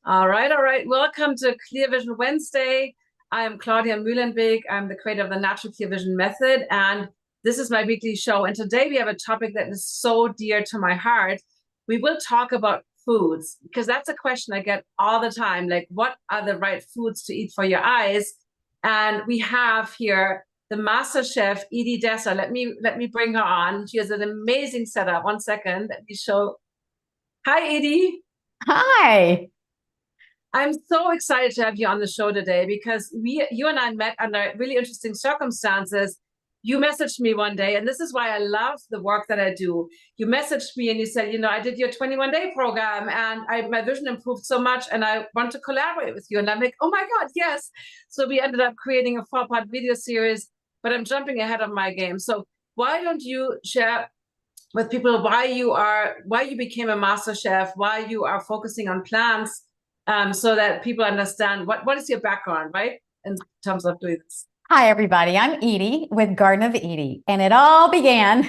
All right, all right. Welcome to Clear Vision Wednesday. I'm Claudia Mühlenbeek. I'm the creator of the Natural Clear Vision Method, and this is my weekly show. And today we have a topic that is so dear to my heart. We will talk about foods because that's a question I get all the time. Like, what are the right foods to eat for your eyes? And we have here the master chef, Eydie Desser. Let me bring her on. She has an amazing setup. One second. Let me show. Hi, Eydie. Hi. I'm so excited to have you on the show today because you and I met under really interesting circumstances. You messaged me one day, and this is why I love the work that I do. You messaged me and you said, I did your 21-day program and my vision improved so much and I want to collaborate with you. And I'm like, oh my God, yes. So we ended up creating a 4-part video series, but I'm jumping ahead of my game. So why don't you share with people why you became a master chef, why you are focusing on plants, so that people understand what is your background, right? In terms of doing this. Hi, everybody. I'm Eydie with Garden of Eydie. And it all began,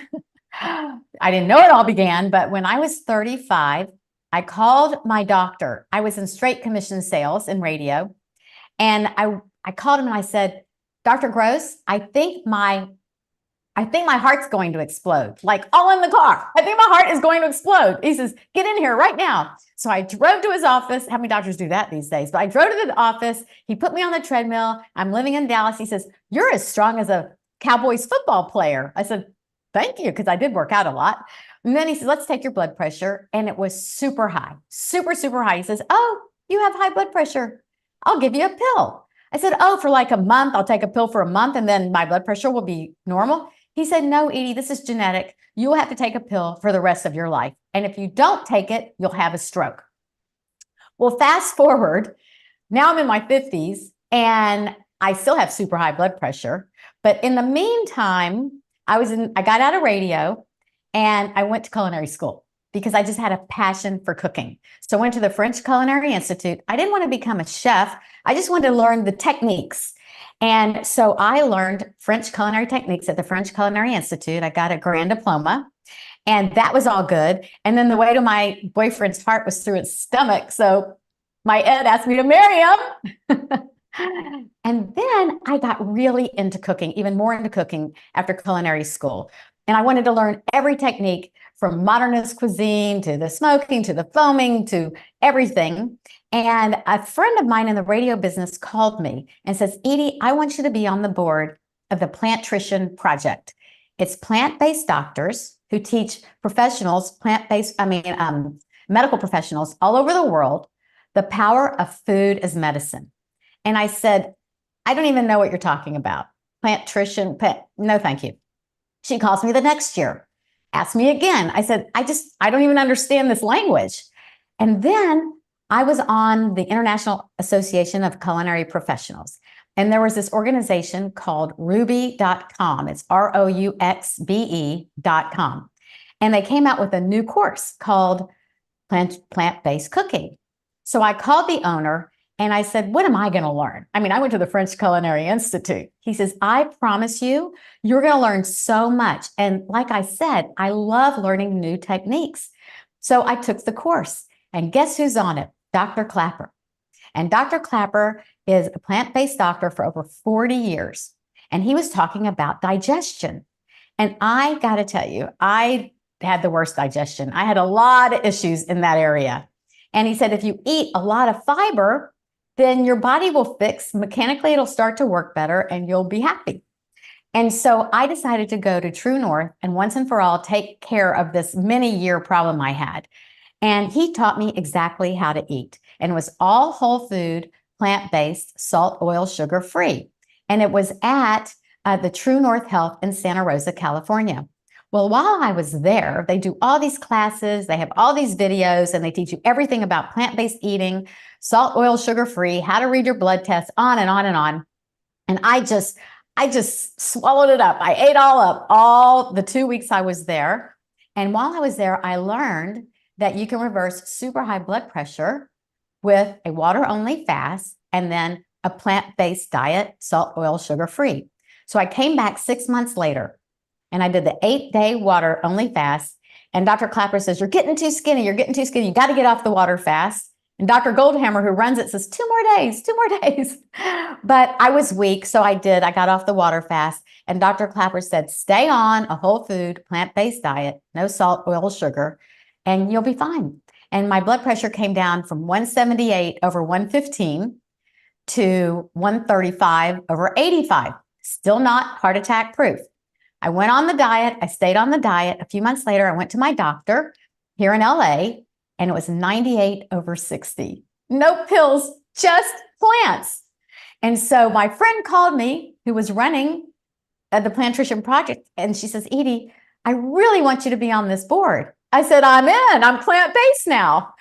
I didn't know it all began, but when I was 35, I called my doctor. I was in straight commission sales in radio. And I called him and I said, Dr. Gross, I think my heart's going to explode, like all in the car. I think my heart is going to explode. He says, get in here right now. So I drove to his office. How many doctors do that these days? But I drove to the office. He put me on the treadmill. I'm living in Dallas. He says, you're as strong as a Cowboys football player. I said, thank you, because I did work out a lot. And then he said, let's take your blood pressure. And it was super high, super, super high. He says, oh, you have high blood pressure. I'll give you a pill. I said, oh, for like a month, I'll take a pill for a month and then my blood pressure will be normal. He said, no, Eydie, this is genetic. You will have to take a pill for the rest of your life. And if you don't take it, you'll have a stroke. Well, fast forward, now I'm in my 50s and I still have super high blood pressure. But in the meantime, I got out of radio and I went to culinary school because I just had a passion for cooking. So I went to the French Culinary Institute. I didn't want to become a chef. I just wanted to learn the techniques. And so I learned French culinary techniques at the French Culinary Institute. I got a grand diploma, and that was all good. And then the way to my boyfriend's heart was through his stomach. So my Ed asked me to marry him. And then I got really into cooking, even more into cooking after culinary school. And I wanted to learn every technique from modernist cuisine to the smoking to the foaming to everything. And a friend of mine in the radio business called me and says, Eydie, I want you to be on the board of the Plantrition Project. It's plant-based doctors who teach professionals, medical professionals all over the world, the power of food as medicine. And I said, I don't even know what you're talking about. Plantrition, no, thank you. She calls me the next year, asked me again. I said, I don't even understand this language. And then I was on the International Association of Culinary Professionals. And there was this organization called Ruby.com. It's ROUXBE.com. And they came out with a new course called Plant-Based Cooking. So I called the owner and I said, what am I going to learn? I mean, I went to the French Culinary Institute. He says, I promise you, you're going to learn so much. And like I said, I love learning new techniques. So I took the course. And guess who's on it? Dr. Clapper. And Dr. Clapper is a plant-based doctor for over 40 years. And he was talking about digestion. And I got to tell you, I had the worst digestion. I had a lot of issues in that area. And he said, if you eat a lot of fiber, then your body will fix. Mechanically, it'll start to work better and you'll be happy. And so I decided to go to True North and once and for all take care of this many-year problem I had. And he taught me exactly how to eat. And it was all whole food, plant-based, salt, oil, sugar-free. And it was at the True North Health in Santa Rosa, California. Well, while I was there, they do all these classes, they have all these videos, and they teach you everything about plant-based eating, salt, oil, sugar-free, how to read your blood tests, on and on and on. And I just swallowed it up. I ate all the 2 weeks I was there. And while I was there, I learned that you can reverse super high blood pressure with a water-only fast and then a plant-based diet, salt, oil, sugar-free. So I came back 6 months later and I did the 8-day water-only fast. And Dr. Clapper says, you're getting too skinny. You're getting too skinny. You got to get off the water fast. And Dr. Goldhammer, who runs it, says 2 more days, 2 more days. But I was weak, so I did. I got off the water fast. And Dr. Clapper said, stay on a whole food, plant-based diet, no salt, oil, sugar, and you'll be fine. And my blood pressure came down from 178 over 115 to 135 over 85. Still not heart attack proof. I went on the diet. I stayed on the diet. A few months later, I went to my doctor here in LA, and it was 98 over 60. No pills, just plants. And so my friend called me, who was running the Plantrition Project, and she says, Eydie, I really want you to be on this board. I said, I'm in. I'm plant-based now.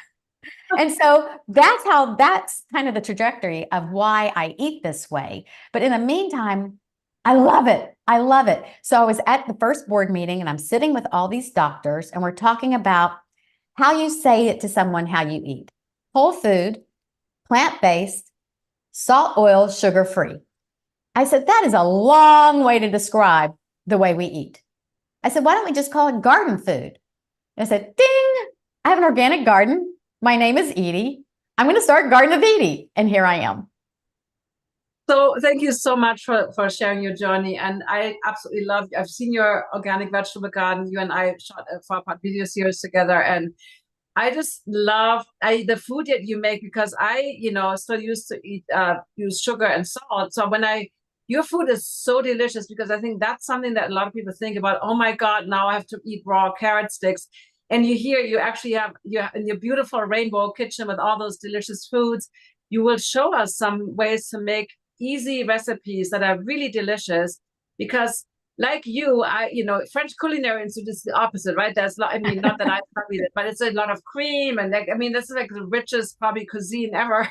And so that's kind of the trajectory of why I eat this way. But in the meantime, I love it. I love it. So I was at the first board meeting, and I'm sitting with all these doctors, and we're talking about how you say it to someone, how you eat. Whole food, plant-based, salt, oil, sugar-free. I said, that is a long way to describe the way we eat. I said, why don't we just call it garden food? And I said, ding, I have an organic garden. My name is Eydie. I'm going to start Garden of Eydie. And here I am. So thank you so much for sharing your journey. And I absolutely love you. I've seen your organic vegetable garden. You and I shot a 4-part video series together. And I just love the food that you make, because I, still used to use sugar and salt. So your food is so delicious, because I think that's something that a lot of people think about. Oh my God, now I have to eat raw carrot sticks. And you actually have in your beautiful rainbow kitchen with all those delicious foods, you will show us some ways to make easy recipes that are really delicious. Because like you, French culinary institute is the opposite, right? There's not that I studied it, but it's a lot of cream, and this is like the richest probably cuisine ever.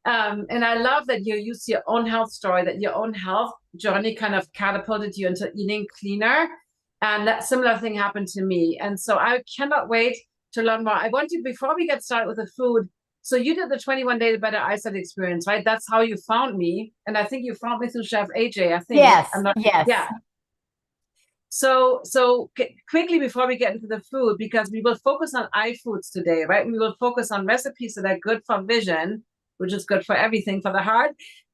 And I love that you use your own health story, that your own health journey kind of catapulted you into eating cleaner. And that similar thing happened to me. And so I cannot wait to learn more. I want you, before we get started with the food, so you did the 21 Day to Better Eyesight experience, right? That's how you found me. And I think you found me through Chef AJ, I think. Yes, yes. Yeah. So quickly before we get into the food, because we will focus on iFoods today, right? We will focus on recipes that are good for vision, which is good for everything, for the heart.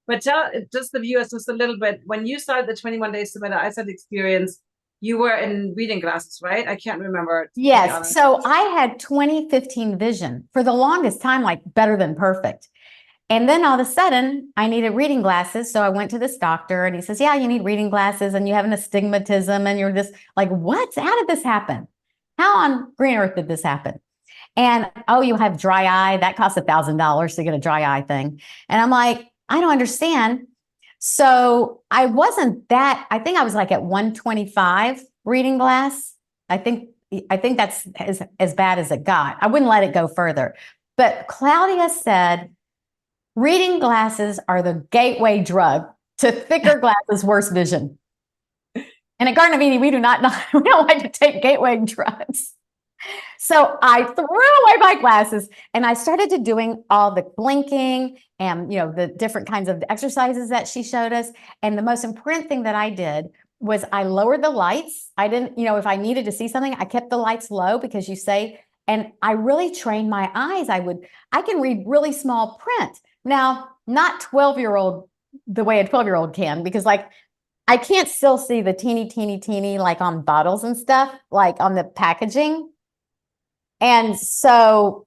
But tell just the viewers just a little bit, when you started the 21 Days to Better Eyesight experience, you were in reading glasses, right? I can't remember. Yes. So I had 20/15 vision for the longest time, like better than perfect. And then all of a sudden, I needed reading glasses. So I went to this doctor, and he says, yeah, you need reading glasses, and you have an astigmatism, and you're just like, what? How did this happen? How on green earth did this happen? And, oh, you have dry eye. That costs $1,000 to get a dry eye thing. And I'm like, I don't understand. So I think I was like at 125 reading glass. I think that's as bad as it got. I wouldn't let it go further. But Claudia said, reading glasses are the gateway drug to thicker glasses, worse vision. And at Garden of Eydie, we don't like to take gateway drugs. So I threw away my glasses, and I started to doing all the blinking and, the different kinds of exercises that she showed us. And the most important thing that I did was I lowered the lights. I didn't, if I needed to see something, I kept the lights low, because and I really trained my eyes. I can read really small print. Now, not 12-year-old, the way a 12-year-old can, because I can't still see the teeny, like on bottles and stuff, like on the packaging. And so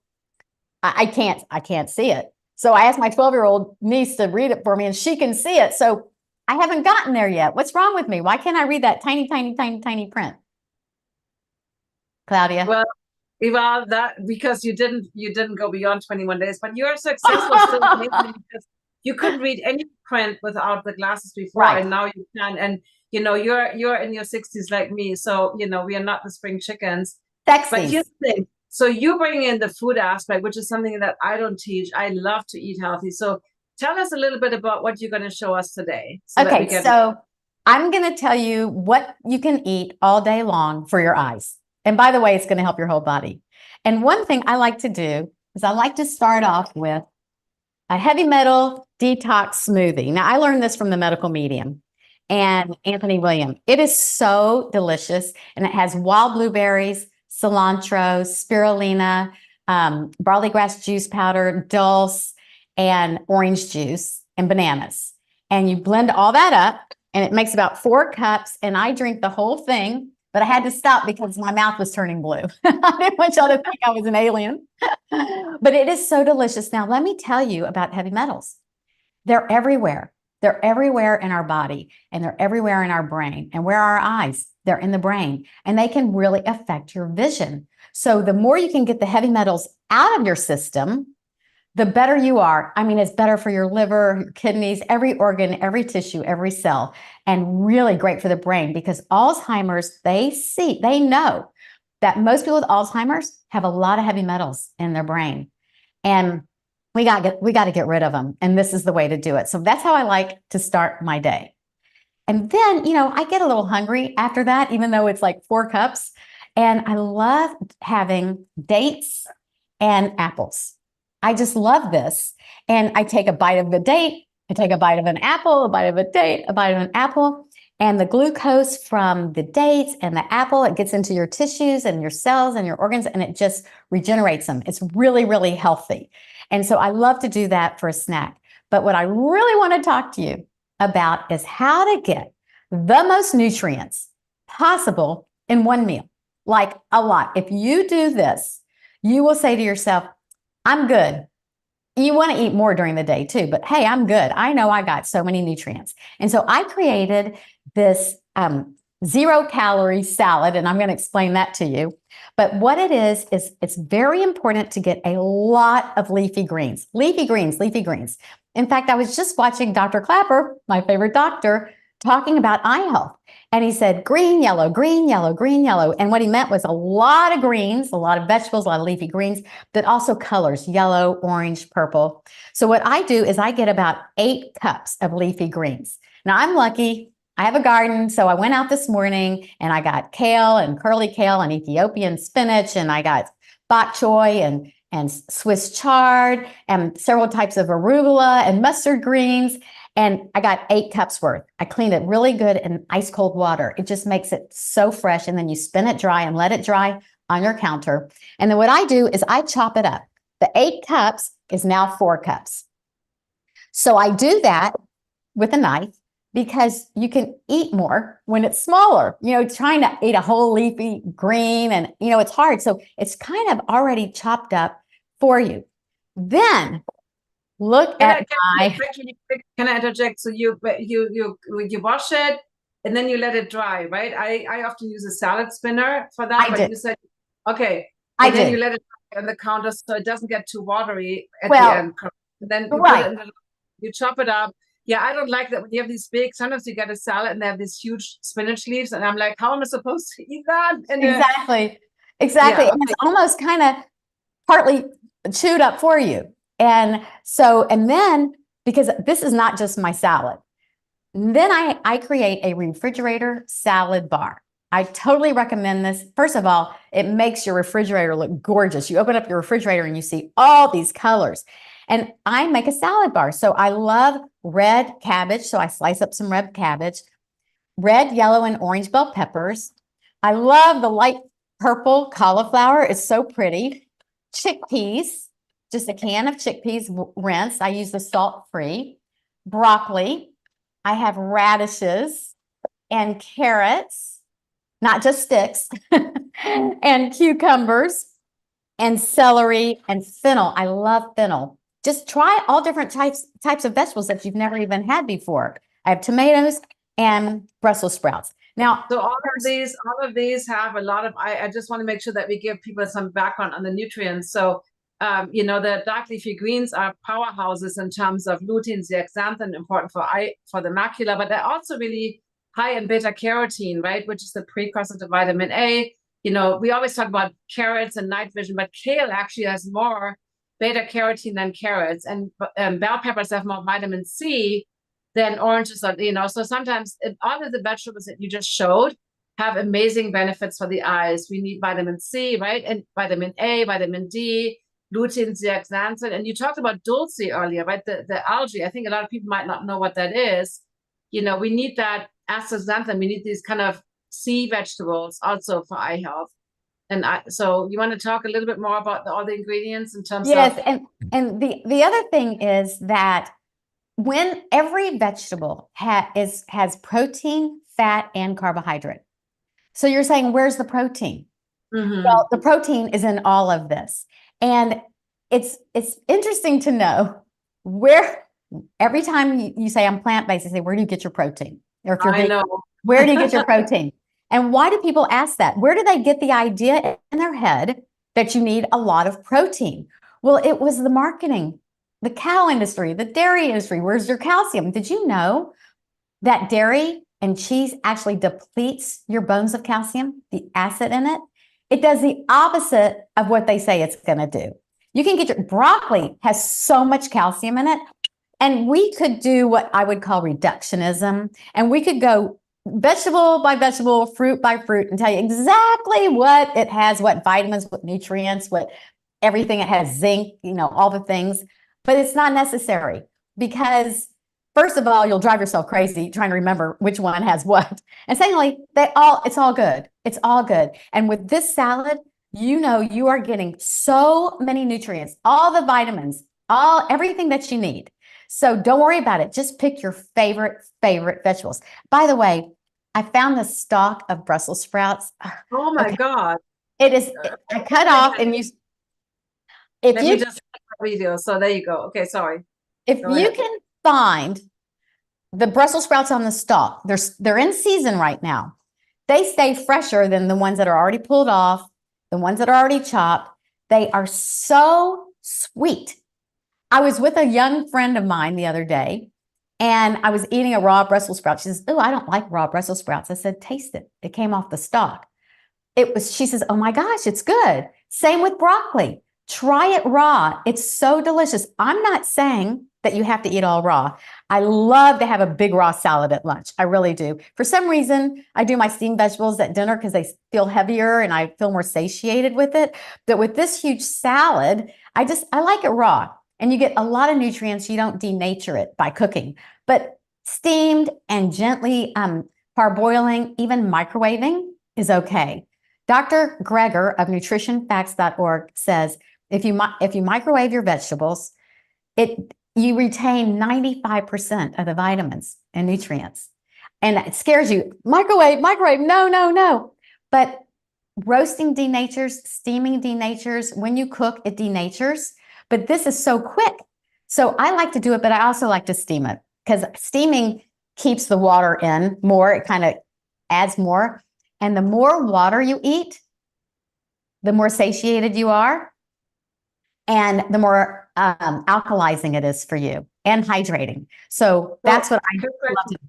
I can't see it. So I asked my 12-year-old niece to read it for me, and she can see it. So I haven't gotten there yet. What's wrong with me? Why can't I read that tiny print? Claudia? Well, that because you didn't go beyond 21 days, but you're successful still, because you couldn't read any print without the glasses before, right. And now you can. And you're in your 60s like me, so we are not the spring chickens. Sexy. But here's the thing. So you bring in the food aspect, which is something that I don't teach. I love to eat healthy. So tell us a little bit about what you're going to show us today. Okay, so I'm going to tell you what you can eat all day long for your eyes. And by the way, it's going to help your whole body. And one thing I like to do is I like to start off with a heavy metal detox smoothie. Now, I learned this from the medical medium and Anthony William. It is so delicious, and it has wild blueberries, cilantro, spirulina, barley grass juice powder, dulse, and orange juice and bananas. And you blend all that up and it makes about 4 cups. And I drink the whole thing, but I had to stop because my mouth was turning blue. I didn't want y'all to think I was an alien, but it is so delicious. Now, let me tell you about heavy metals. They're everywhere. They're everywhere in our body and they're everywhere in our brain. And where are our eyes? They're in the brain and they can really affect your vision. So the more you can get the heavy metals out of your system, the better you are. I mean, it's better for your liver, your kidneys, every organ, every tissue, every cell, and really great for the brain because Alzheimer's, they know that most people with Alzheimer's have a lot of heavy metals in their brain. And we got to get rid of them. And this is the way to do it. So that's how I like to start my day. And then, I get a little hungry after that, even though it's like 4 cups. And I love having dates and apples. I just love this. And I take a bite of the date, I take a bite of an apple, a bite of a date, a bite of an apple, and the glucose from the dates and the apple, it gets into your tissues and your cells and your organs, and it just regenerates them. It's really, really healthy. And so I love to do that for a snack. But what I really want to talk to you about is how to get the most nutrients possible in one meal, like a lot. If you do this, you will say to yourself, I'm good. You want to eat more during the day too, but hey, I'm good. I know I got so many nutrients. And so I created this 0-calorie salad, and I'm going to explain that to you. But what it is it's very important to get a lot of leafy greens. Leafy greens, leafy greens. In fact, I was just watching Dr. Clapper, my favorite doctor, talking about eye health. And he said, green, yellow, green, yellow, green, yellow. And what he meant was a lot of greens, a lot of vegetables, a lot of leafy greens, but also colors, yellow, orange, purple. So what I do is I get about 8 cups of leafy greens. Now I'm lucky. I have a garden. So I went out this morning and I got kale and curly kale and Ethiopian spinach. And I got bok choy and Swiss chard and several types of arugula and mustard greens. And I got 8 cups worth. I cleaned it really good in ice cold water. It just makes it so fresh. And then you spin it dry and let it dry on your counter. And then what I do is I chop it up. The 8 cups is now 4 cups. So I do that with a knife because you can eat more when it's smaller. Trying to eat a whole leafy green and, it's hard. So it's kind of already chopped up for you. Then look at my. Can I interject? So you wash it and then you let it dry, right? I often use a salad spinner for that. But you said okay. And then you let it dry on the counter so it doesn't get too watery at the end. And then you chop it up. Yeah, I don't like that when you have these big. Sometimes you get a salad and they have these huge spinach leaves, and I'm like, how am I supposed to eat that? And exactly. Yeah, and it's almost kind of partly chewed up for you. And then, because this is not just my salad, then I create a refrigerator salad bar. I totally recommend this. First of all, it makes your refrigerator look gorgeous. You open up your refrigerator and you see all these colors. And I make a salad bar. So I love red cabbage. So I slice up some red cabbage, red, yellow, and orange bell peppers. I love the light purple cauliflower. It's so pretty. Chickpeas. Just a can of chickpeas rinsed. I use the salt-free. Broccoli. I have radishes and carrots, not just sticks, and cucumbers and celery and fennel. I love fennel. Just try all different types of vegetables that you've never even had before. I have tomatoes and Brussels sprouts. Now, so all of these have a lot of. I just want to make sure that we give people some background on the nutrients. So the dark leafy greens are powerhouses in terms of lutein, zeaxanthin, important for the macula, but they're also really high in beta carotene, right, which is the precursor to vitamin A. We always talk about carrots and night vision, but kale actually has more beta carotene than carrots, and bell peppers have more vitamin C than oranges. So sometimes all of the vegetables that you just showed have amazing benefits for the eyes. We need vitamin C, right, and vitamin A, vitamin D, lutein, zeaxanthin. And you talked about dulse earlier, right? The algae. I think a lot of people might not know what that is. We need that astaxanthin. We need these kind of sea vegetables also for eye health. So you want to talk a little bit more about all the ingredients in terms of. Yes, and the other thing is that when every vegetable has protein, fat, and carbohydrate. So you're saying, where's the protein? Well, the protein is in all of this. And it's interesting to know where every time you say I'm plant-based, they say, where do you get your protein? Or if you're vegan, where do you get your protein? And why do people ask that? Where do they get the idea in their head that you need a lot of protein? Well, it was the marketing, the cow industry, the dairy industry. Where's your calcium? Did you know that dairy and cheese actually depletes your bones of calcium, the acid in it? It does the opposite of what they say it's going to do. You can get your broccoli has so much calcium in it. And we could do what I would call reductionism. And we could go vegetable by vegetable, fruit by fruit, and tell you exactly what it has, what vitamins, what nutrients, what everything it has, zinc, all the things. But it's not necessary because, first of all, you'll drive yourself crazy trying to remember which one has what. And secondly, it's all good. It's all good. And with this salad, you are getting so many nutrients, all the vitamins, everything that you need. So don't worry about it. Just pick your favorite vegetables. By the way, I found the stalk of Brussels sprouts. Oh my God. It is I cut off and you. Let me just video. So there you go. Okay, sorry. If you can find the Brussels sprouts on the stalk, they're in season right now. They stay fresher than the ones that are already pulled off, the ones that are already chopped. They are so sweet. I was with a young friend of mine the other day, and I was eating a raw Brussels sprout. She says, "Oh, I don't like raw Brussels sprouts." I said, "Taste it. It came off the stalk." She says, "Oh my gosh, it's good." Same with broccoli. Try it raw. It's so delicious. I'm not saying that you have to eat all raw. I love to have a big raw salad at lunch. I really do. For some reason, I do my steamed vegetables at dinner because they feel heavier and I feel more satiated with it. But with this huge salad, I like it raw. And you get a lot of nutrients. You don't denature it by cooking. But steamed and gently parboiling, even microwaving is okay. Dr. Greger of nutritionfacts.org says, if you microwave your vegetables, you retain 95% of the vitamins and nutrients. And it scares you. Microwave, no. But roasting denatures, steaming denatures. When you cook, it denatures. But this is so quick. So I like to do it, but I also like to steam it because steaming keeps the water in more. It kind of adds more. And the more water you eat, the more satiated you are. And the more alkalizing it is for you and hydrating. So that's what I love to do.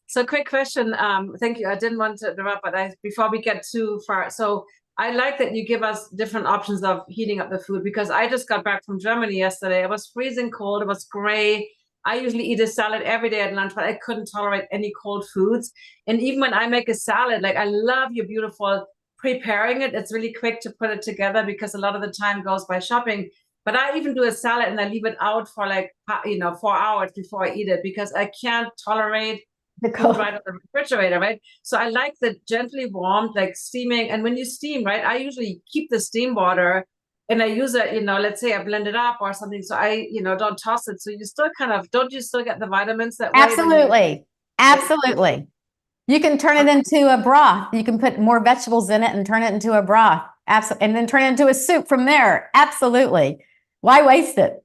So quick question. Thank you. I didn't want to interrupt, but before we get too far. So I like that you give us different options of heating up the food because I just got back from Germany yesterday. It was freezing cold. It was gray. I usually eat a salad every day at lunch, but I couldn't tolerate any cold foods. And even when I make a salad, like I love your beautiful preparing it. It's really quick to put it together because a lot of the time goes by shopping. But I even do a salad and I leave it out for 4 hours before I eat it because I can't tolerate the cold right on the refrigerator, right? So I like the gently warmed, like steaming. And when you steam, right, I usually keep the steam water and I use it, let's say I blend it up or something. So I, don't toss it. So you still don't you still get the vitamins that way? Absolutely. You can turn it into a broth. You can put more vegetables in it and turn it into a broth. Absolutely. And then turn it into a soup from there. Absolutely. Why waste it?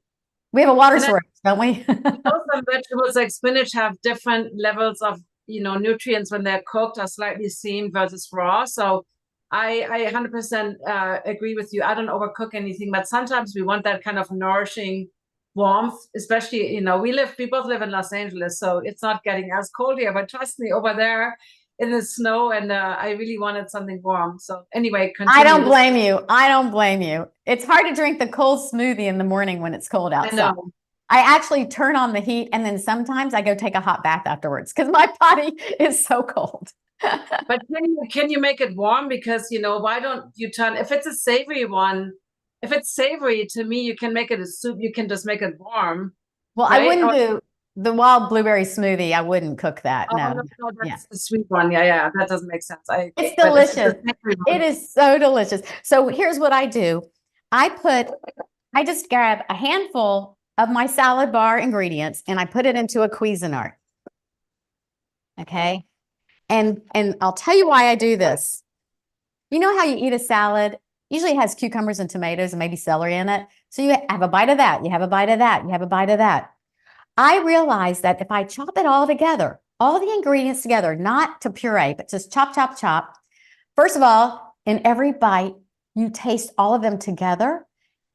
We have a water source, don't we? Some vegetables like spinach have different levels of, nutrients when they're cooked or slightly steamed versus raw. So I 100% agree with you. I don't overcook anything, but sometimes we want that kind of nourishing warmth, especially, we both live in Los Angeles, so it's not getting as cold here, but trust me, over there in the snow, and I really wanted something warm. So anyway, continue. I don't blame you. It's hard to drink the cold smoothie in the morning when it's cold outside. I know. I actually turn on the heat and then sometimes I go take a hot bath afterwards because my body is so cold. But can you make it warm? Because, why don't you if it's a savory one, if it's savory, to me, you can make it a soup. You can just make it warm. Well, right? I wouldn't do the wild blueberry smoothie, I wouldn't cook that. Oh, No. no, no, Yeah. that's the sweet one. Yeah, yeah, that doesn't make sense. It's But it's delicious. the savory It one. is so delicious. So here's what I do. I just grab a handful of my salad bar ingredients and I put it into a Cuisinart. Okay. And I'll tell you why I do this. You know how you eat a salad? Usually it has cucumbers and tomatoes and maybe celery in it. So you have a bite of that, you have a bite of that, you have a bite of that. I realized that if I chop it all together, all the ingredients together, not to puree, but just chop, chop, chop. First of all, in every bite, you taste all of them together.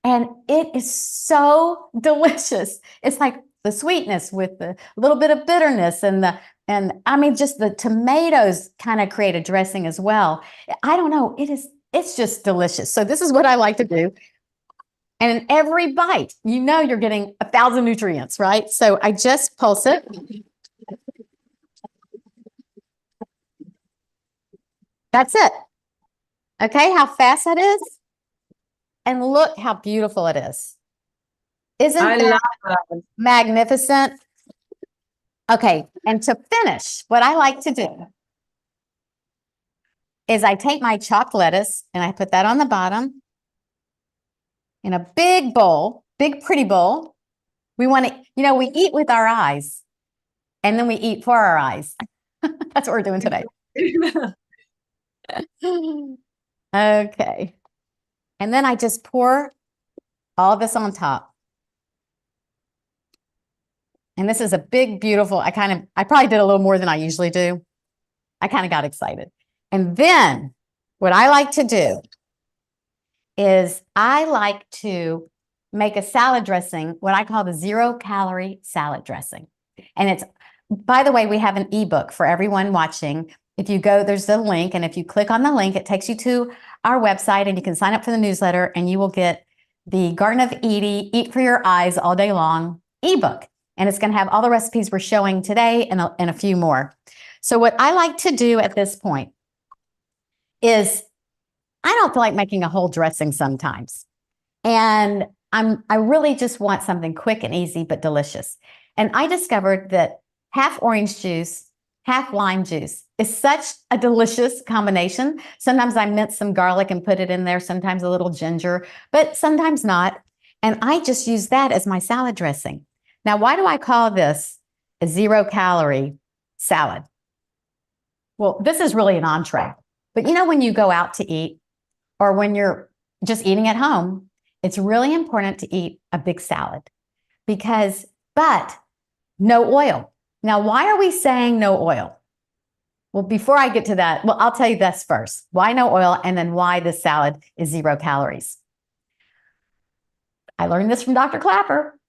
And it is so delicious. It's like the sweetness with the little bit of bitterness and I mean, just the tomatoes kind of create a dressing as well. I don't know. It's just delicious. So this is what I like to do. And in every bite, you know, you're getting 1,000 nutrients, right? So I just pulse it. That's it. Okay, how fast that is? And look how beautiful it is. Isn't I that love that. magnificent? Okay, and to finish, what I like to do is I take my chopped lettuce and I put that on the bottom in a big bowl, big pretty bowl. We want to, you know, we eat with our eyes and then we eat for our eyes. That's what we're doing today. Okay. And then I just pour all of this on top. And this is a big, beautiful, I probably did a little more than I usually do. I kind of got excited. And then what I like to do is I like to make a salad dressing, what I call the 0-calorie salad dressing. And it's, by the way, we have an ebook for everyone watching. If you go, there's the link. And if you click on the link, it takes you to our website and you can sign up for the newsletter and you will get the Garden of Eydie, Eat for Your Eyes All Day Long ebook. And it's going to have all the recipes we're showing today and a few more. So what I like to do at this point is I don't feel like making a whole dressing sometimes. And I really just want something quick and easy, but delicious. And I discovered that half orange juice, half lime juice is such a delicious combination. Sometimes I mince some garlic and put it in there, sometimes a little ginger, but sometimes not. And I just use that as my salad dressing. Now, why do I call this a 0-calorie salad? Well, this is really an entree. But you know, when you go out to eat or when you're just eating at home, it's really important to eat a big salad but no oil. Now, why are we saying no oil? Well, before I get to that, well, I'll tell you this first. Why no oil and then why this salad is 0 calories. I learned this from Dr. Clapper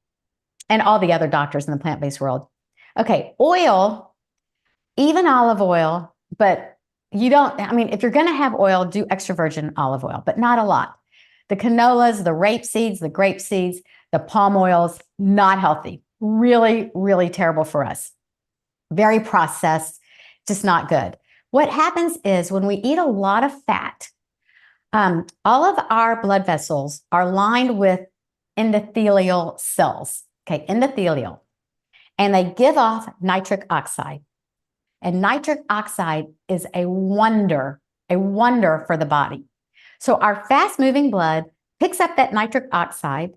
and all the other doctors in the plant-based world. Okay, oil, even olive oil, but you don't, I mean, if you're going to have oil, do extra virgin olive oil, but not a lot. The canolas, the rape seeds, the grape seeds, the palm oils, not healthy. Really, really terrible for us. Very processed, just not good. What happens is when we eat a lot of fat, all of our blood vessels are lined with endothelial cells, okay, endothelial, and they give off nitric oxide. And nitric oxide is a wonder for the body. So our fast-moving blood picks up that nitric oxide,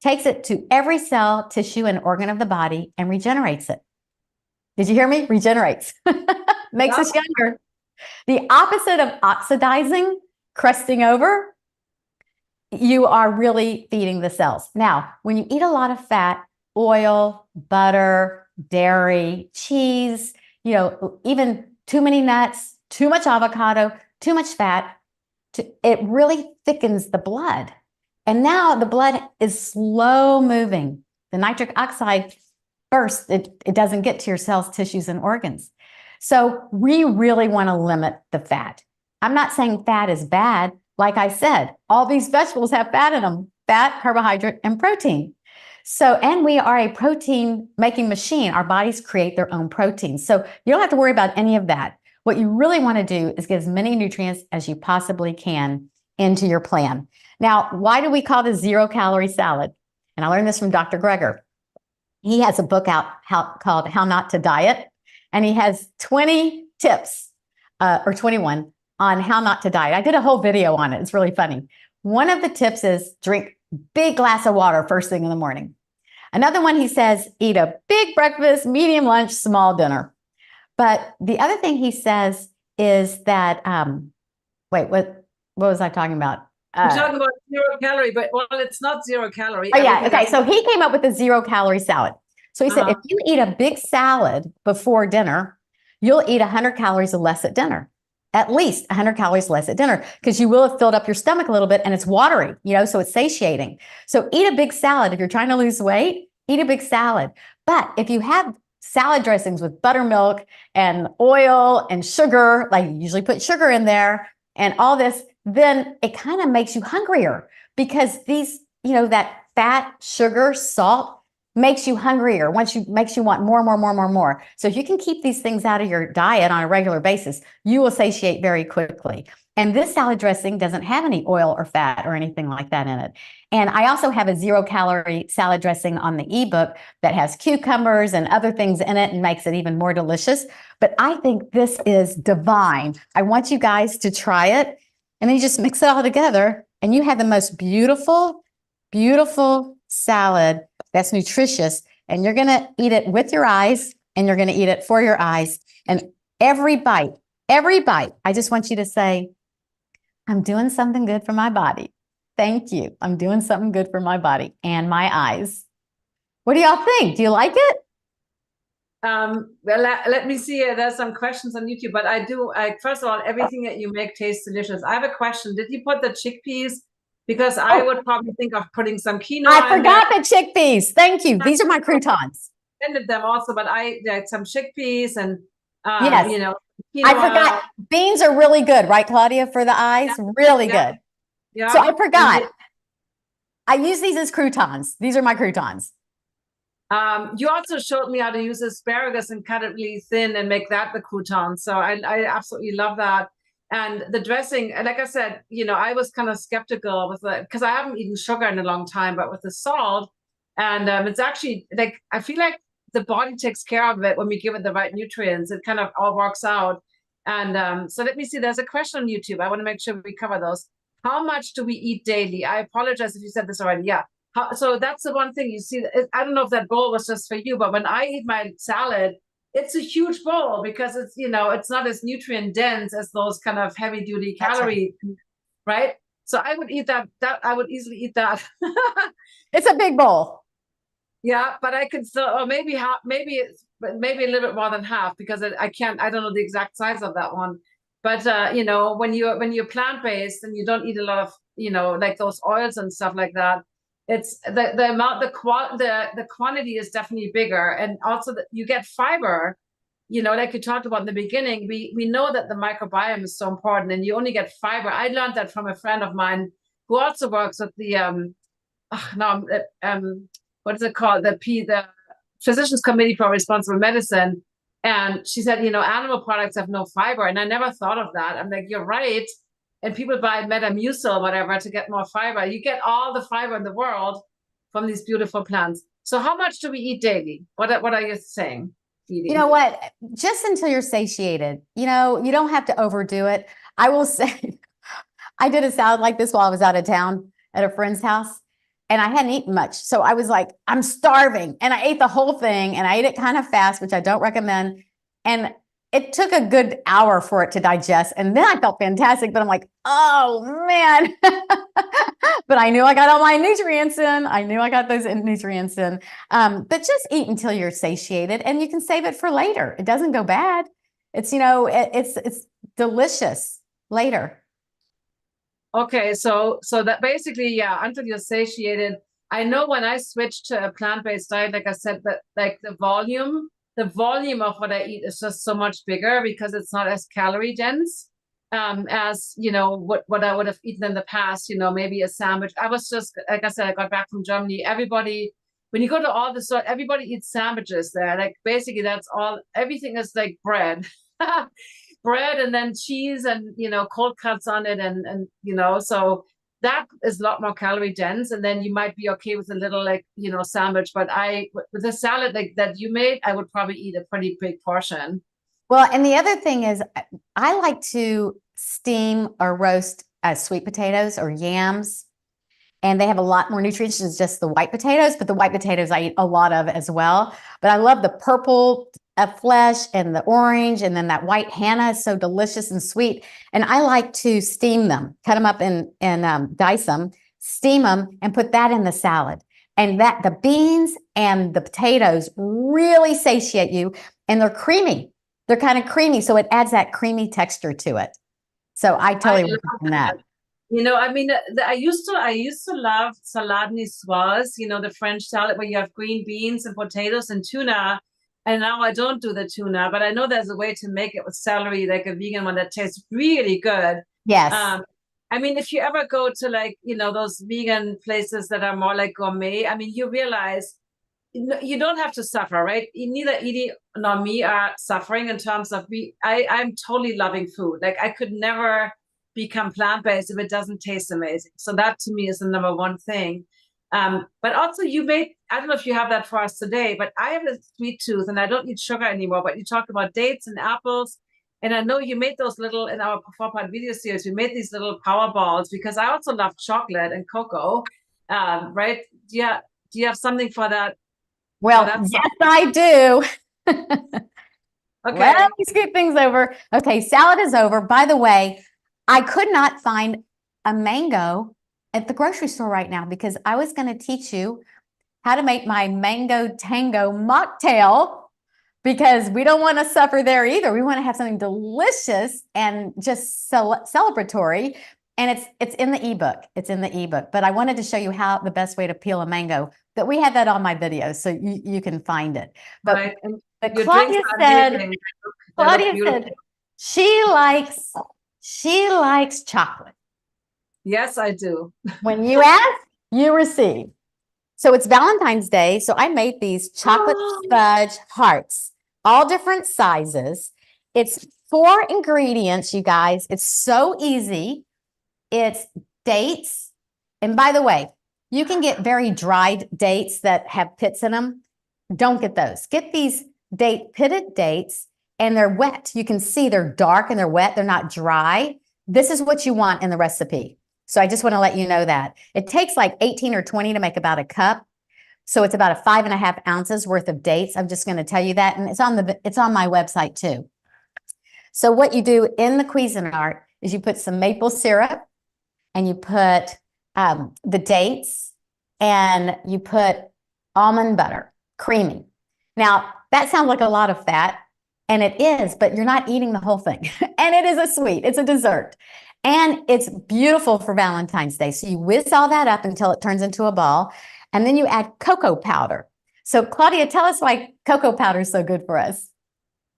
takes it to every cell, tissue, and organ of the body, and regenerates it. Did you hear me? Regenerates. Makes us younger. The opposite of oxidizing, crusting over, you are really feeding the cells. Now, when you eat a lot of fat, oil, butter, dairy, cheese, you know, even too many nuts, too much avocado, too much fat, it really thickens the blood. And now the blood is slow moving. The nitric oxide first, it doesn't get to your cells, tissues, and organs. So we really want to limit the fat. I'm not saying fat is bad. Like I said, all these vegetables have fat in them, fat, carbohydrate, and protein. So, and we are a protein making machine. Our bodies create their own proteins. So you don't have to worry about any of that. What you really want to do is get as many nutrients as you possibly can into your plan. Now, why do we call this 0-calorie salad? And I learned this from Dr. Greger. He has a book out called How Not to Diet, and he has 20 tips or 21 on how not to diet. I did a whole video on it. It's really funny. One of the tips is drink big glass of water first thing in the morning. Another one, he says, eat a big breakfast, medium lunch, small dinner. But the other thing he says is that, wait, what was I talking about? You're talking about 0 calorie, but well, it's not 0 calorie. Oh yeah, okay. So he came up with a 0 calorie salad. So he said, if you eat a big salad before dinner, you'll eat 100 calories less at dinner. At least 100 calories less at dinner, because you will have filled up your stomach a little bit and it's watery, so it's satiating. So eat a big salad. If you're trying to lose weight, eat a big salad. But if you have salad dressings with buttermilk and oil and sugar, like you usually put sugar in there and all this, then it kind of makes you hungrier, because these, that fat, sugar, salt makes you hungrier. Makes you want more. So if you can keep these things out of your diet on a regular basis, you will satiate very quickly. And this salad dressing doesn't have any oil or fat or anything like that in it. And I also have a 0 calorie salad dressing on the ebook that has cucumbers and other things in it and makes it even more delicious. But I think this is divine. I want you guys to try it. And then you just mix it all together and you have the most beautiful, beautiful salad that's nutritious. And you're going to eat it with your eyes, and you're going to eat it for your eyes. And every bite, I just want you to say, I'm doing something good for my body. Thank you. I'm doing something good for my body and my eyes. What do y'all think? Do you like it? Well, let me see. There's some questions on YouTube, but first of all, everything that you make tastes delicious. I have a question. Did you put the chickpeas? Because I would probably think of putting some quinoa. I forgot the chickpeas. Thank you. These are my croutons. I ended them also, but I had some chickpeas and, yes. quinoa. I forgot. Beans are really good, right, Claudia, for the eyes? Yeah. Really good. Yeah. So I forgot. I use these as croutons. These are my croutons. You also showed me how to use asparagus and cut it really thin and make that the crouton. So I absolutely love that. And the dressing, like I said, I was kind of skeptical with because I haven't eaten sugar in a long time, but with the salt, and it's actually like, I feel like the body takes care of it when we give it the right nutrients. It kind of all works out. And so let me see, there's a question on YouTube. I want to make sure we cover those. How much do we eat daily? I apologize if you said this already. Yeah. So that's the one thing you see. I don't know if that bowl was just for you, but when I eat my salad, it's a huge bowl because it's, it's not as nutrient dense as those kind of heavy duty calorie, right? So I would eat that. I would easily eat that. It's a big bowl. Yeah, but I could still, or maybe half, maybe a little bit more than half, because I don't know the exact size of that one. But when you're plant-based and you don't eat a lot of, like those oils and stuff like that, it's the amount, the quantity is definitely bigger. And also you get fiber, like you talked about in the beginning. We know that the microbiome is so important, and you only get fiber. I learned that from a friend of mine who also works with the what is it called? The Physicians Committee for Responsible Medicine. And she said, animal products have no fiber. And I never thought of that. I'm like, you're right. And people buy Metamucil, whatever, to get more fiber. You get all the fiber in the world from these beautiful plants. So how much do we eat daily? What are you saying, Eydie? You know what? Just until you're satiated. You don't have to overdo it. I will say, I did a salad like this while I was out of town at a friend's house, and I hadn't eaten much. So I was like, I'm starving. And I ate the whole thing, and I ate it kind of fast, which I don't recommend. And it took a good hour for it to digest. And then I felt fantastic, but I'm like, oh man. But I knew I got all my nutrients in. I knew I got those nutrients in. But just eat until you're satiated, and you can save it for later. It doesn't go bad. It's, it's delicious later. Okay, so that basically, yeah, until you're satiated. I know when I switched to a plant-based diet, like I said, that like the volume of what I eat is just so much bigger, because it's not as calorie dense as what I would have eaten in the past. Maybe a sandwich. I was just, like I said, I got back from Germany. Everybody, when you go to all the store, everybody eats sandwiches there. Like basically that's all. Everything is like bread. Bread and then cheese and cold cuts on it, and so that is a lot more calorie dense, and then you might be okay with a little, like, sandwich. But with the salad like that you made, I would probably eat a pretty big portion. Well, and the other thing is I like to steam or roast sweet potatoes or yams, and they have a lot more nutrients than just the white potatoes, but the white potatoes I eat a lot of as well. But I love the purple flesh and the orange, and then that white Hannah is so delicious and sweet. And I like to steam them, cut them up and dice them, steam them, and put that in the salad. And that the beans and the potatoes really satiate you, and they're creamy. They're kind of creamy, so it adds that creamy texture to it. So I totally recommend that. I mean, I used to love salade niçoise, the French salad where you have green beans and potatoes and tuna. And now I don't do the tuna, but I know there's a way to make it with celery, like a vegan one that tastes really good. Yes. I mean, if you ever go to, like, those vegan places that are more like gourmet, I mean, you realize you don't have to suffer, right? Neither Eydie nor me are suffering in terms of I'm totally loving food. Like, I could never become plant-based if it doesn't taste amazing. So that to me is the number one thing. But also I don't know if you have that for us today, but I have a sweet tooth and I don't eat sugar anymore. But you talked about dates and apples. And I know you made those little, in our 4-part video series, we made these little power balls because I also love chocolate and cocoa. Right? Do you have something for that? Well, yes, I do. Okay. Let me scoot things over. Okay, salad is over. By the way, I could not find a mango at the grocery store right now because I was going to teach you how to make my mango tango mocktail, because we don't want to suffer there either. We want to have something delicious and just celebratory. And it's in the ebook. It's in the ebook. But I wanted to show you how the best way to peel a mango. That we have that on my videos, so you can find it. But, right. but Claudia said she likes chocolate. Yes, I do. When you ask, you receive. So it's Valentine's Day. So I made these chocolate fudge hearts, all different sizes. It's 4 ingredients, you guys. It's so easy. It's dates. And by the way, you can get very dried dates that have pits in them. Don't get those. Get these pitted dates, and they're wet. You can see they're dark and they're wet. They're not dry. This is what you want in the recipe. So I just want to let you know that. It takes like 18 or 20 to make about a cup. So it's about 5.5 ounces worth of dates. I'm just going to tell you that. And it's on my website too. So what you do in the Cuisinart is you put some maple syrup, and you put the dates, and you put almond butter, creamy. Now, that sounds like a lot of fat, and it is, but you're not eating the whole thing. And it is a sweet, it's a dessert. And it's beautiful for Valentine's Day. So you whiz all that up until it turns into a ball, and then you add cocoa powder. So Claudia, tell us why cocoa powder is so good for us.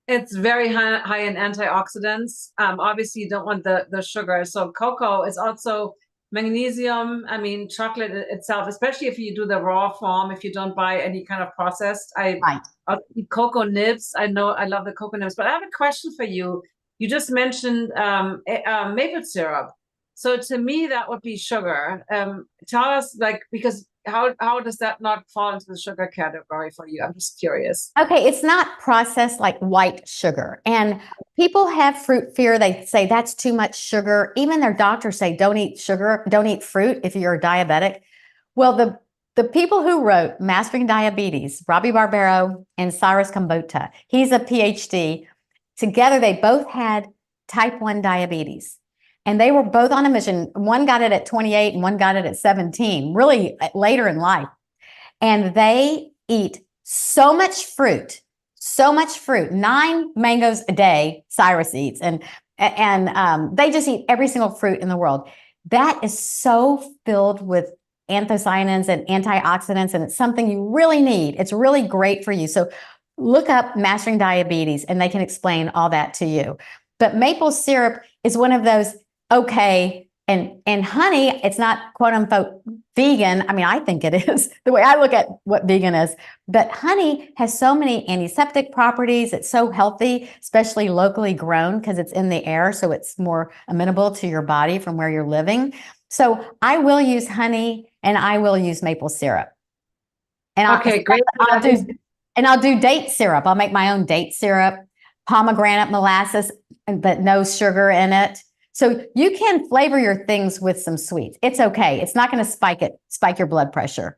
It's very high in antioxidants. Obviously, you don't want the sugar. So cocoa is also magnesium. I mean, chocolate itself, especially if you do the raw form, if you don't buy any kind of processed. I'll eat cocoa nibs. I know I love the cocoa nibs. But I have a question for you. You just mentioned maple syrup. So to me, that would be sugar. Tell us, like, because how does that not fall into the sugar category for you? I'm just curious. Okay, it's not processed like white sugar. And people have fruit fear. They say that's too much sugar. Even their doctors say don't eat sugar, don't eat fruit if you're diabetic. Well, the people who wrote Mastering Diabetes, Robbie Barbero and Cyrus Kambota, he's a PhD. Together, they both had type 1 diabetes. And they were both on a mission. One got it at 28 and one got it at 17, really later in life. And they eat so much fruit, 9 mangoes a day, Cyrus eats. And they just eat every single fruit in the world. That is so filled with anthocyanins and antioxidants, and it's something you really need. It's really great for you. So look up Mastering Diabetes, and they can explain all that to you. But maple syrup is one of those, okay, and honey, it's not quote unquote vegan. I mean, I think it is the way I look at what vegan is, but honey has so many antiseptic properties. It's so healthy, especially locally grown because it's in the air. So it's more amenable to your body from where you're living. So I will use honey and I will use maple syrup. And Okay, great. I'll do date syrup. I'll make my own date syrup, pomegranate molasses, but no sugar in it. So you can flavor your things with some sweets. It's okay. It's not going to spike your blood pressure.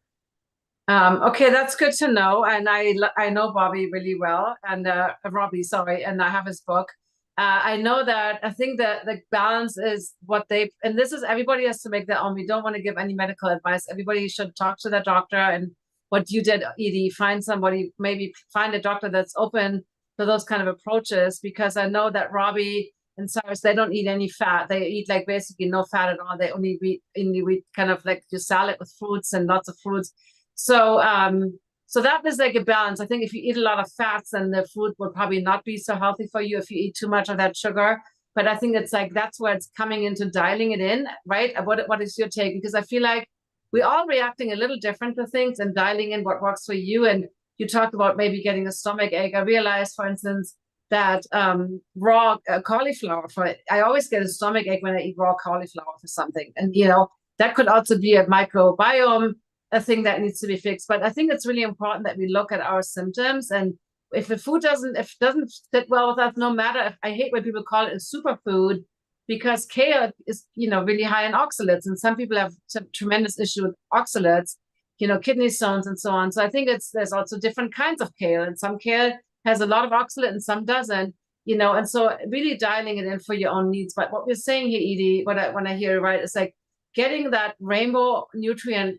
Okay, that's good to know. And I know Bobby really well, and Robbie, sorry, and I have his book. I know that I think that the balance is what they, and this is everybody has to make their own. We don't want to give any medical advice. Everybody should talk to their doctor, and what you did, Eydie, find somebody, maybe find a doctor that's open to those kind of approaches, because I know that Robbie and Cyrus, they don't eat any fat. They eat like basically no fat at all. They only eat kind of like just salad with fruits and lots of fruits. So so that is like a balance. I think if you eat a lot of fats, then the food will probably not be so healthy for you if you eat too much of that sugar. But I think it's like that's where it's coming into dialing it in, right? What is your take? Because I feel like we're all reacting a little different to things and dialing in what works for you. And you talked about maybe getting a stomach ache. I realized, for instance, that raw cauliflower, I always get a stomach ache when I eat raw cauliflower for something. And, that could also be a microbiome, a thing that needs to be fixed. But I think it's really important that we look at our symptoms, and if the food doesn't fit well with us, no matter if, I hate when people call it a superfood, because kale is really high in oxalates, and some people have some tremendous issue with oxalates, kidney stones and so on. So I think there's also different kinds of kale, and some kale has a lot of oxalate and some doesn't, and so really dialing it in for your own needs. But what we're saying here, Eydie, when I hear it right, is like getting that rainbow nutrient,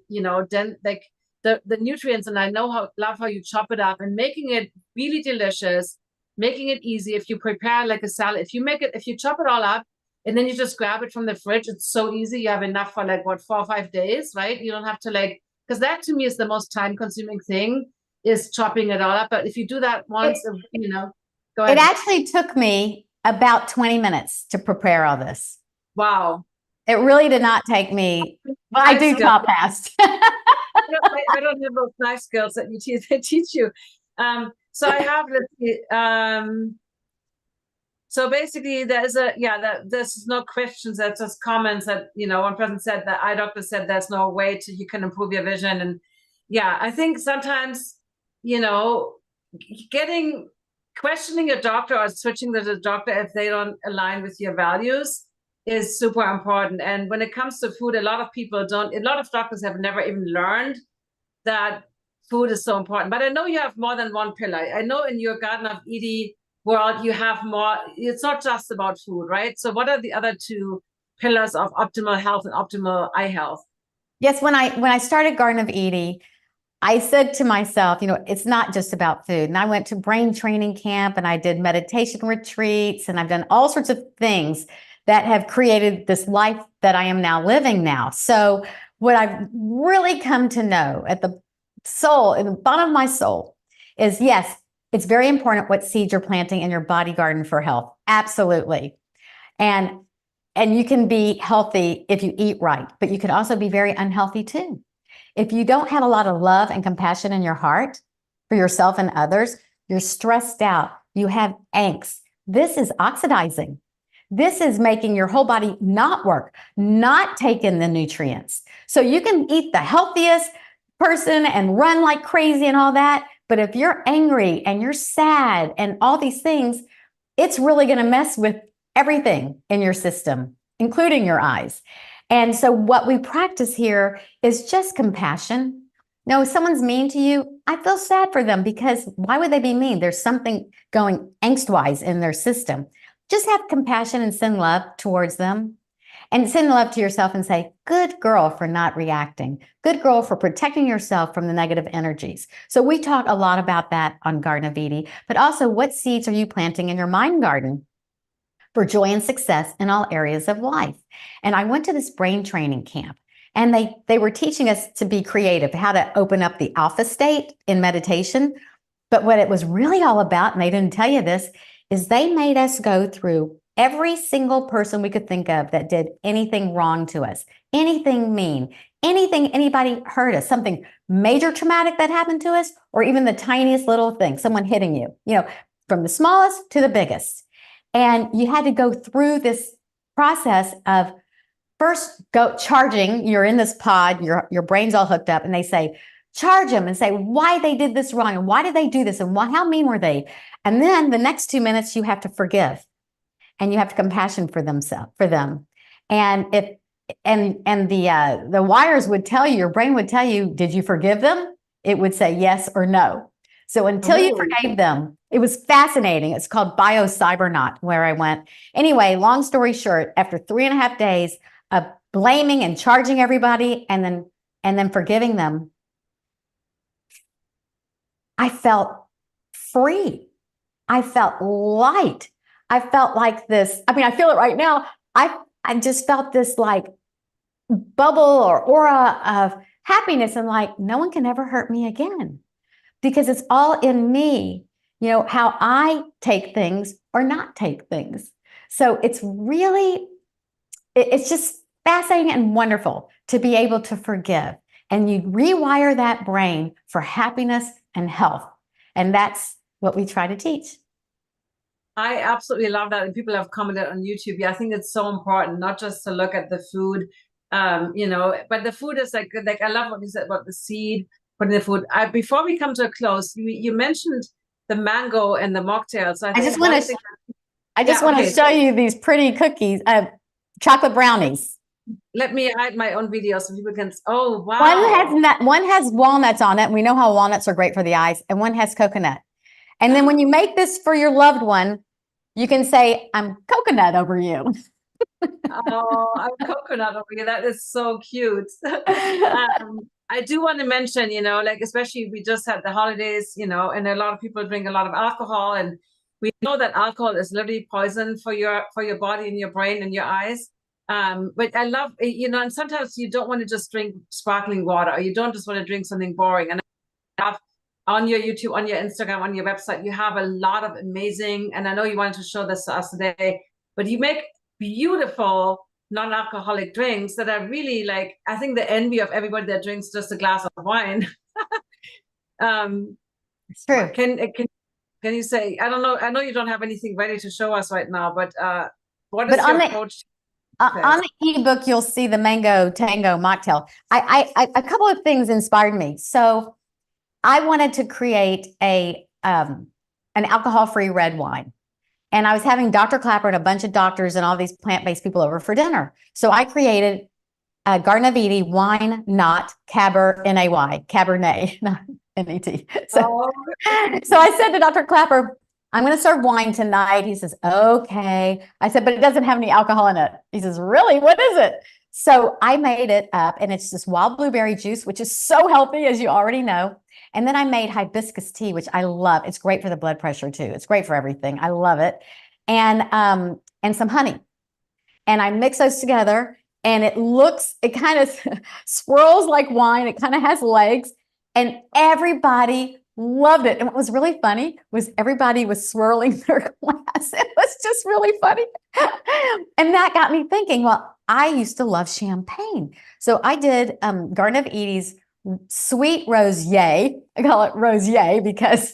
then like the nutrients, and I love how you chop it up and making it really delicious, making it easy. If you prepare like a salad, if you chop it all up and then you just grab it from the fridge, it's so easy. You have enough for like 4 or 5 days, right? You don't have to because that to me is the most time consuming thing, is chopping it all up. But if you do that once, go ahead. It actually took me about 20 minutes to prepare all this. Wow. It really did not take me. Well, I do chop fast. I don't have those knife skills that they teach you. So I have so basically there's no questions, that's just comments that, one person said, that eye doctor said there's no way you can improve your vision. And yeah, I think sometimes, questioning your doctor or switching to the doctor if they don't align with your values is super important. And when it comes to food, a lot of doctors have never even learned that food is so important. But I know you have more than one pillar. I know in your Garden of Eydie world, you have more, it's not just about food, right? So what are the other 2 pillars of optimal health and optimal eye health? Yes, when I started Garden of Eydie, I said to myself, it's not just about food. And I went to brain training camp and I did meditation retreats and I've done all sorts of things that have created this life that I am now living now. So what I've really come to know at the soul, in the bottom of my soul, is yes, it's very important what seeds you're planting in your body garden for health. Absolutely. And you can be healthy if you eat right, but you can also be very unhealthy too. If you don't have a lot of love and compassion in your heart for yourself and others, you're stressed out, you have angst. This is oxidizing. This is making your whole body not work, not take in the nutrients. So you can eat the healthiest person and run like crazy and all that, but if you're angry and you're sad and all these things, it's really going to mess with everything in your system, including your eyes. And so what we practice here is just compassion. No, if someone's mean to you, I feel sad for them, because why would they be mean? There's something going angst-wise in their system. Just have compassion and send love towards them, and send love to yourself and say, good girl for not reacting. Good girl for protecting yourself from the negative energies. So we talk a lot about that on Garden of Eydie, but also what seeds are you planting in your mind garden for joy and success in all areas of life? And I went to this brain training camp, and they were teaching us to be creative, how to open up the alpha state in meditation. But what it was really all about, and they didn't tell you this, is they made us go through every single person we could think of that did anything wrong to us, anything mean, anything anybody hurt us, something major traumatic that happened to us, or even the tiniest little thing, someone hitting you, from the smallest to the biggest. And you had to go through this process of first go charging. You're in this pod, your brain's all hooked up, and they say, charge them and say why they did this wrong and why did they do this and how mean were they? And then the next 2 minutes you have to forgive and you have compassion for them. And if the wires would tell you, your brain would tell you, did you forgive them? It would say yes or no. So until you forgave them, it was fascinating. It's called BioCybernaut, where I went. Anyway, long story short, after 3.5 days of blaming and charging everybody and then forgiving them, I felt free. I felt light. I felt like this. I mean, I feel it right now. I just felt this like bubble or aura of happiness, and like no one can ever hurt me again because it's all in me, you know, how I take things or not take things. So it's really, it's just fascinating and wonderful to be able to forgive, and you rewire that brain for happiness and health. And that's what we try to teach. I absolutely love that. And people have commented on YouTube. Yeah, I think it's so important, not just to look at the food, you know, but the food is like I love what you said about the seed, putting the food. Before we come to a close, you mentioned the mango and the mocktails. So I just want to show you these pretty cookies, chocolate brownies. Let me hide my own video so people can. Oh, wow. One has walnuts on it, and we know how walnuts are great for the eyes, and one has coconut. And then when you make this for your loved one, you can say, I'm coconut over you. Oh, I'm coconut over you. That is so cute. I do want to mention, you know, like, especially we just had the holidays, you know, and a lot of people drink a lot of alcohol, and we know that alcohol is literally poison for your body and your brain and your eyes. But I love, you know, and sometimes you don't want to just drink sparkling water, or you don't just want to drink something boring. And I have on your YouTube, on your Instagram, on your website, you have a lot of amazing, and I know you wanted to show this to us today, but you make beautiful non-alcoholic drinks that are really like, I think the envy of everybody that drinks just a glass of wine. It's true. Can you say, I don't know, I know you don't have anything ready to show us right now, but what is your approach? On the ebook, you'll see the mango tango mocktail. A couple of things inspired me. So I wanted to create an alcohol-free red wine. And I was having Dr. Clapper and a bunch of doctors and all these plant-based people over for dinner. So I created a Garden of Eydie wine, not Cabernet, not N-E-T. So I said to Dr. Clapper, I'm going to serve wine tonight. He says, okay. I said, but it doesn't have any alcohol in it. He says, really? What is it? So I made it up, and it's just wild blueberry juice, which is so healthy, as you already know. And then I made hibiscus tea, which I love. It's great for the blood pressure too. It's great for everything. I love it. And some honey. And I mix those together, and it kind of swirls like wine. It kind of has legs, and everybody loved it. And what was really funny was everybody was swirling their glass. It was just really funny. And that got me thinking, well, I used to love champagne. So I did Garden of Eydie's sweet rosé. I call it rosé because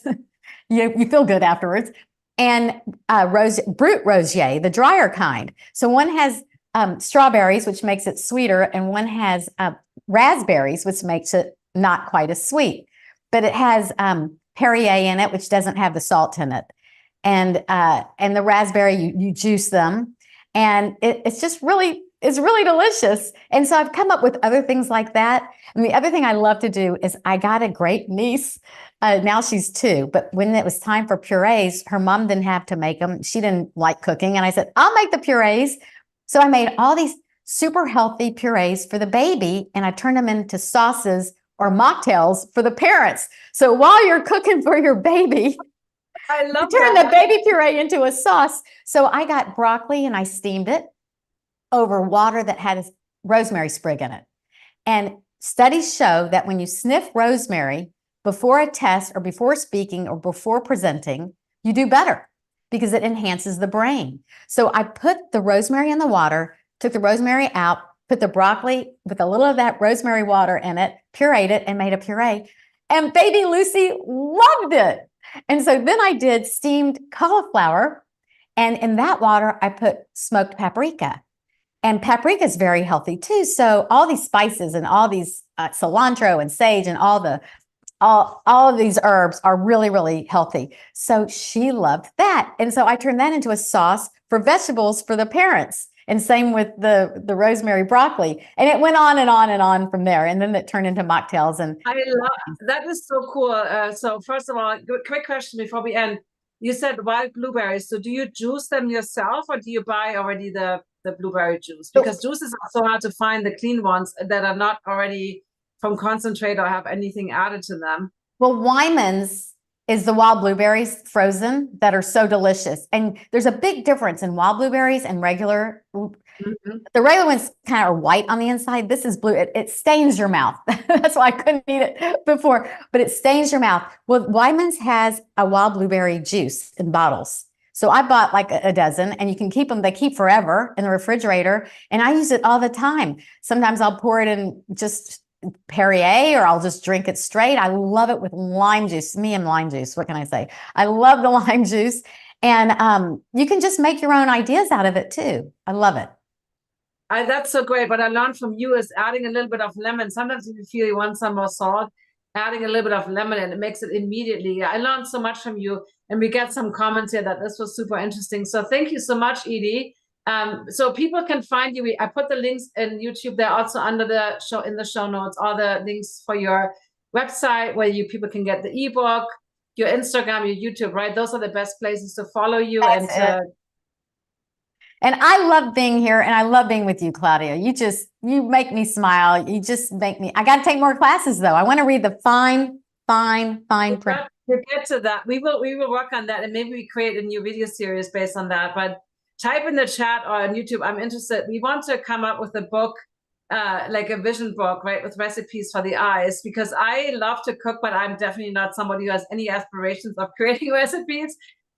you feel good afterwards. And brut rosé, the drier kind. So one has strawberries, which makes it sweeter, and one has raspberries, which makes it not quite as sweet. But it has Perrier in it, which doesn't have the salt in it. And the raspberry, you juice them, and it's just really, it's really delicious. And so I've come up with other things like that. And the other thing I love to do is I got a great niece. Now she's 2, but when it was time for purees, her mom didn't have to make them. She didn't like cooking. And I said, I'll make the purees. So I made all these super healthy purees for the baby, and I turned them into sauces or mocktails for the parents. So while you're cooking for your baby, I love you turn the baby puree into a sauce. So I got broccoli and I steamed it over water that had a rosemary sprig in it. And studies show that when you sniff rosemary before a test or before speaking or before presenting, you do better because it enhances the brain. So I put the rosemary in the water, took the rosemary out, put the broccoli with a little of that rosemary water in it, pureed it, and made a puree. And baby Lucy loved it. And so then I did steamed cauliflower. And in that water, I put smoked paprika. And paprika is very healthy too. So all these spices and all these cilantro and sage and all of these herbs are really, really healthy. So she loved that. And so I turned that into a sauce for vegetables for the parents. And same with the rosemary broccoli. And it went on and on and on from there. And then it turned into mocktails. And I love that. Is so cool. So first of all, quick question before we end. You said wild blueberries. So do you juice them yourself, or do you buy already the blueberry juice? Because juices are so hard to find, the clean ones that are not already from concentrate or have anything added to them. Well, Wyman's is the wild blueberries frozen that are so delicious. And there's a big difference in wild blueberries and regular. Mm-hmm. The regular ones kind of are white on the inside. This is blue. It stains your mouth. That's why I couldn't eat it before, but it stains your mouth. Well, Wyman's has a wild blueberry juice in bottles. So I bought like a dozen, and you can keep them. They keep forever in the refrigerator. And I use it all the time. Sometimes I'll pour it in just Perrier, or I'll just drink it straight. I love it with lime juice. Me and lime juice. What can I say? I love the lime juice. And you can just make your own ideas out of it too. I love it. That's so great. What I learned from you is adding a little bit of lemon. Sometimes if you feel you want some more salt, adding a little bit of lemon, and it makes it immediately. I learned so much from you, and we get some comments here that this was super interesting. So thank you so much, Eydie. So people can find you. I put the links in YouTube. They're also under the show, in the show notes, all the links for your website where people can get the ebook, your Instagram, your YouTube, right? Those are the best places to follow you. And I love being here, and I love being with you, Claudia. You make me smile. You just make me, I got to take more classes though. I want to read the fine print. We'll get to that. We will work on that, and maybe we create a new video series based on that. But type in the chat or on YouTube, I'm interested. We want to come up with a book, like a vision book, right, with recipes for the eyes, because I love to cook, but I'm definitely not somebody who has any aspirations of creating recipes.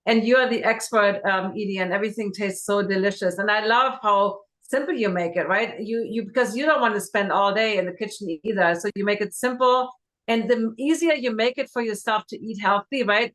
And you are the expert, Eydie, and everything tastes so delicious. And I love how simple you make it, right? Because you don't want to spend all day in the kitchen either. So you make it simple, and the easier you make it for yourself to eat healthy, right?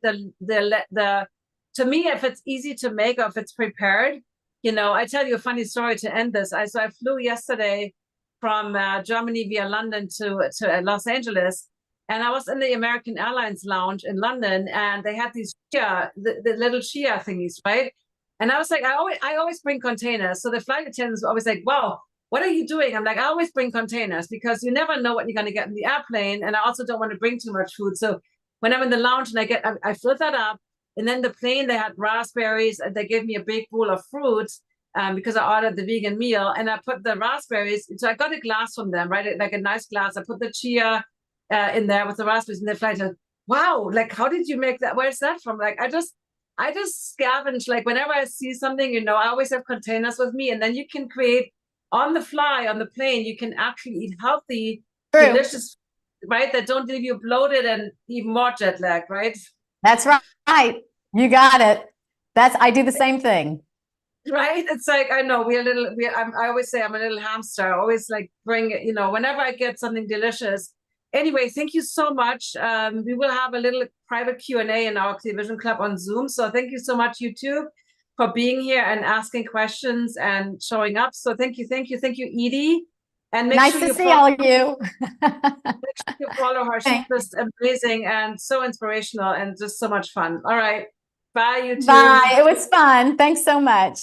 To me, if it's easy to make, or if it's prepared, I tell you a funny story to end this. So I flew yesterday from Germany via London to Los Angeles. And I was in the American Airlines lounge in London, and they had these the little chia thingies, right? And I was like, I always bring containers. So the flight attendants were always like, "Wow, what are you doing?" I'm like, "I always bring containers because you never know what you're going to get in the airplane, and I also don't want to bring too much food." So when I'm in the lounge and I filled that up, and then the plane, they had raspberries, and they gave me a big bowl of fruits because I ordered the vegan meal, and I put the raspberries. So I got a glass from them, right? Like a nice glass. I put the chia in there with the raspberries, and the flight said, "Wow, like how did you make that? Where's that from?" Like I just scavenge. Like whenever I see something, I always have containers with me, and then you can create on the fly on the plane. You can actually eat healthy, delicious, right? That don't leave you bloated and even more jet lag, right? That's right. You got it. I do the same thing. Right? It's like, I know I always say I'm a little hamster. I always like bring it, whenever I get something delicious. Anyway, thank you so much. We will have a little private Q&A in our Clear Vision Club on Zoom. So thank you so much, YouTube, for being here and asking questions and showing up. So thank you, Eydie. And nice to see all of you. Make sure you follow her. She's just amazing and so inspirational and just so much fun. All right. Bye, YouTube. Bye. It was fun. Thanks so much.